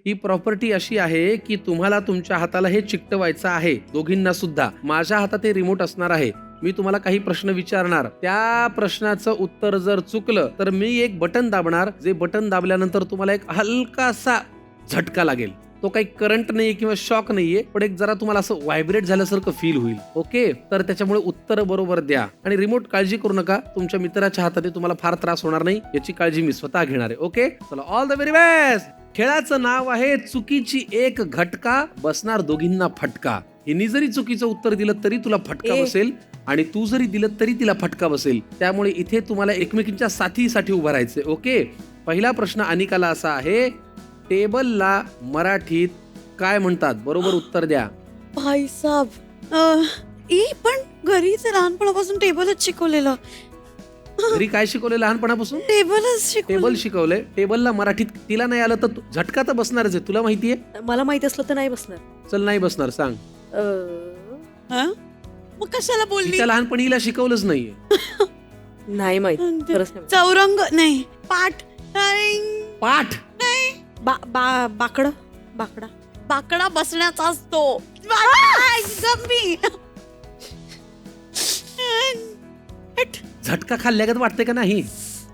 ही property अशी आहे की तुम्हाला तुमच्या हाताला हे चिकटवायचं आहे, दोघींना सुद्धा. माझ्या हातात हे रिमोट असणार आहे. मी तुम्हाला काही प्रश्न विचारणार, त्या प्रश्नाचं उत्तर जर चुकलं तर मी एक बटन दाबणार, जे बटन दाबल्यानंतर तुम्हाला एक हलकासा झटका लागेल. तो काही करंट नाहीये किंवा शॉक नाहीये, पण एक जरा तुम्हाला असं व्हायब्रेट झाल्यासारखं फील होईल. ओके, तर त्याच्यामुळे उत्तर बरोबर द्या. आणि रिमोट काळजी करू नका, तुमच्या मित्राच्या हातात आहे, तुम्हाला फार त्रास होणार नाही याची काळजी मी स्वतः घेणार आहे. ओके, चला, ऑल द व्हेरी बेस्ट. खेळाचं नाव आहे चुकीची एक घटका, बसणार दोघींना फटका. हिनी जरी चुकीचं उत्तर दिलं तरी तुला फटका बसेल आणि तू जरी दिलं तरी तिला फटका बसेल. त्यामुळे इथे तुम्हाला एकमेकींच्या साथीसाठी उभं राहायचंय. ओके, पहिला प्रश्न अनिकाला असा आहे, टेबलला मराठीत काय म्हणतात? बरोबर उत्तर द्या. भाईसाब, पण घरीच लहानपणापासून टेबलच शिकवलेलं. घरी काय शिकवलं लहानपणापासून? टेबल शिकवलंय. टेबलला मराठीत तिला नाही आलं तर झटका तर बसणारच आहे, तुला माहितीये. मला माहित असलं तर नाही बसणार. चल, नाही बसणार, सांग. मग कशाला बोलली? तिच्या लहानपणी हिला शिकवलंच नाहीये. नाही माहित, खरंच नाही. चौरंग नाही, पाठ पाठ नाही, बाकडा बाकडा बाकडा बसण्याचा असतो. झटका खाल्ल्यागत वाटतंय का नाही?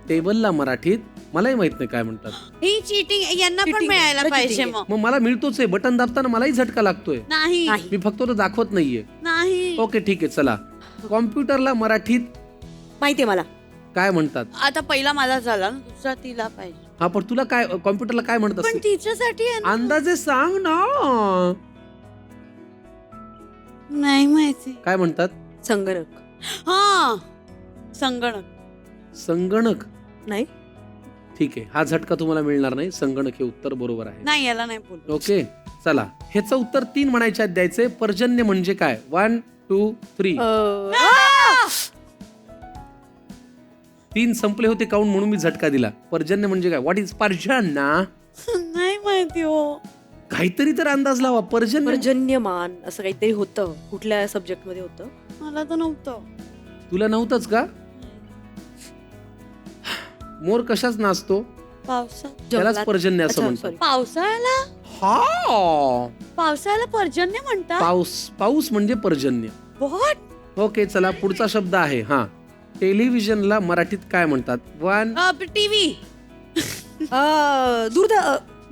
टेबलला मराठीत मलाही माहित नाही काय म्हणतात. ही चीटिंग, यांना पण Cheating. मिळायला खरं पाहिजे. cheating मग मग मला मिळतोच आहे, बटन दाबताना मलाही झटका लागतोय. नाही मी फक्त तो दाखवत नाहीये. नाही. ओके, ठीक आहे, चला. कॉम्प्युटरला मराठीत माहितीये मला. काय म्हणतात? आता पहिला माझा झाला ना, दुसरा तिला पाहिजे. हा, पण तुला काय कॉम्प्युटरला काय म्हणत पण असते? तिच्यासाठी आहे ना. अंदाजे सांग ना. नाही माहिती. काय म्हणतात? संगणक. हा, संगणक. संगणक नाही. ठीक आहे, हा झटका तुम्हाला मिळणार नाही. संगणक हे उत्तर बरोबर आहे. नाही, याला नाही बोल. ओके, चला. ह्याचं उत्तर 3 म्हणायच्यात द्यायचे. पर्जन्य म्हणजे काय? 1 2 3. 3 संपले होते काउंट म्हणून मी झटका दिला. पर्जन्य म्हणजे काय? व्हॉट इज पर्जन्य? नाही माहिती हो. काहीतरी तर अंदाज लावा. पर्जन्य पर्जन्यमान असं काहीतरी होतं. कुठल्या सब्जेक्ट मध्ये होतं? मला तर नव्हतं. तुला नव्हतंच का? मोर कशाच नाचतो? पावसा त्यालाच पर्जन्य असं अच्छा, म्हणतात. sorry. पावसाळ्याला हा, पावसाळ्याला पर्जन्य म्हणतात. पाऊस म्हणजे पर्जन्य. What? ओके, चला, पुढचा शब्द आहे. हा, टेलिव्हिजनला मराठीत काय म्हणतात? 1 टीव्ही.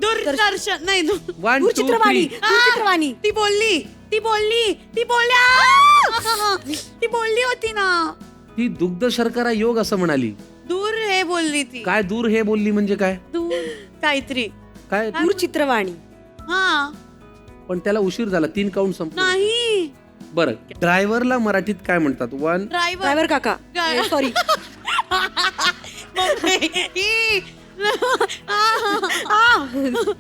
दूरदर्शन नाही. 1 2 दूरचित्रवाणी. 3. दूरचित्रवाणी. ती बोलली ती बोलली होती ना. ती दुग्ध शर्करा योग असं म्हणाली. दूर हे बोलली ती. काय दूर हे बोलली म्हणजे काय? दूर काहीतरी. काय? दूरचित्रवाणी. हा, पण त्याला उशीर झाला. 3 काउंट संपले. नाही. बरं, ड्रायव्हरला मराठीत काय म्हणतात? 1 ड्रायव्हर. ड्रायव्हर काका. सॉरी.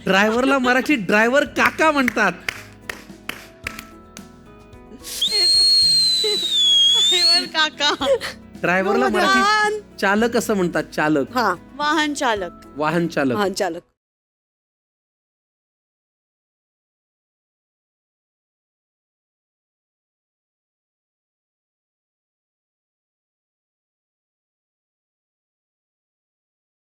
ड्रायव्हरला मराठीत ड्रायव्हर काका म्हणतात. काका. ड्रायव्हरला मराठीत चालक असं म्हणतात. चालक, हा, वाहन चालक. वाहन चालक. वाहन चालक.